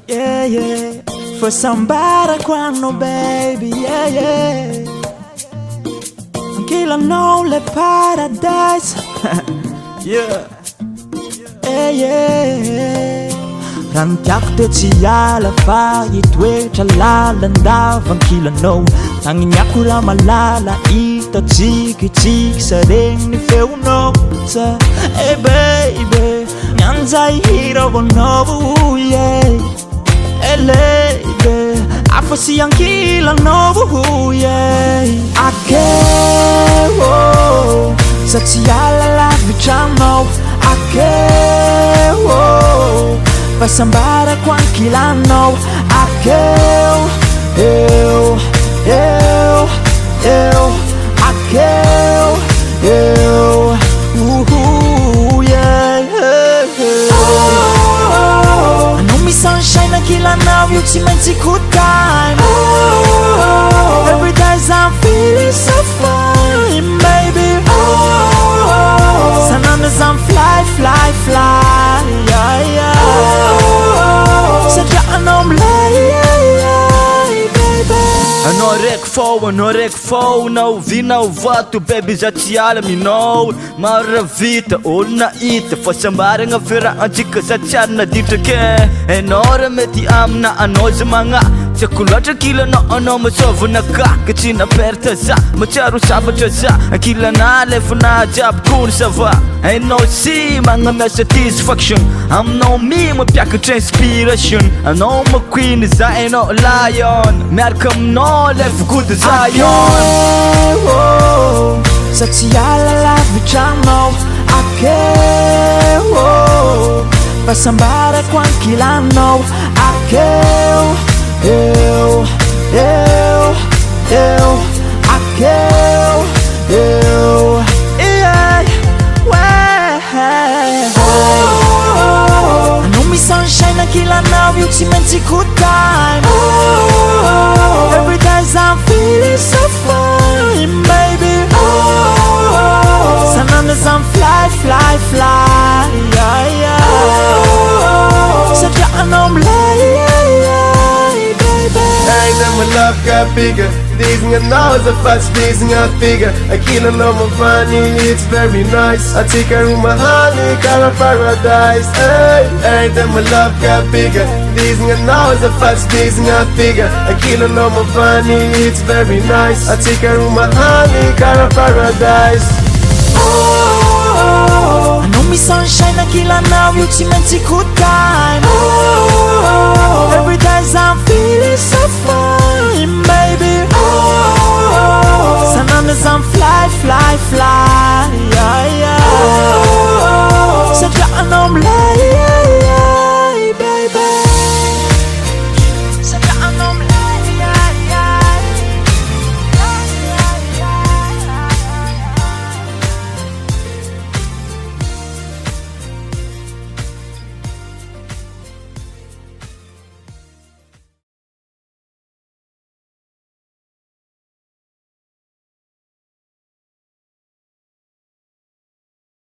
yeah. For somebody quando baby, yeah. Kila no le paradise, yeah. Raha tiako teo tsy hiala fa hitoetra lalandava ankilanao tagniniako raha malala hitatsikitsiky saregny ny feonao sa baby mianjay hira vonao yeah lady afasy ankilanao yeah akeo sa tsy hiala lavitranao akeo fasambarako ankilanao akeo akeo anao mi sunshine ankilanao io tsy maintsy good time every days I'm feeling so fine baby sanandas I'm fly satria anao milay baby anao raiky fô nao vinao vato baby za tsy hiala aminao maro vita olona hita fa sambaragna fiarahantsika za tsy ary naditra ke anao raha mety amina anao za magna tiako loatra ankilanao anao masôvana ka ka tsy naperta za matsiaro sabatra za ankilana lefana jiaby kony sava anao sy magname satisfaction aminao mi mampiakatra inspiration anao maqueen za anao lion miaraka aminao lefa gody Zion sa tsy hiala lavitranao akeo fasambarako ankilanao akeo anao mi sunshine ankilanao io tsy maintsy good time every days I'm feeling so fine baby sanandas I'm fly satria anao milay Hey, then my love got bigger. These now is a fast these figure. I kill her on my funny, it's very nice. I take her in my honey, car of paradise. Hey, then my love got bigger. These now is a fast these figure. I kill her on my funny, it's very nice. I take her in my honey, car of paradise. anao mi sunshine ankilanao io tsy maintsy good time every days I'm feeling so fine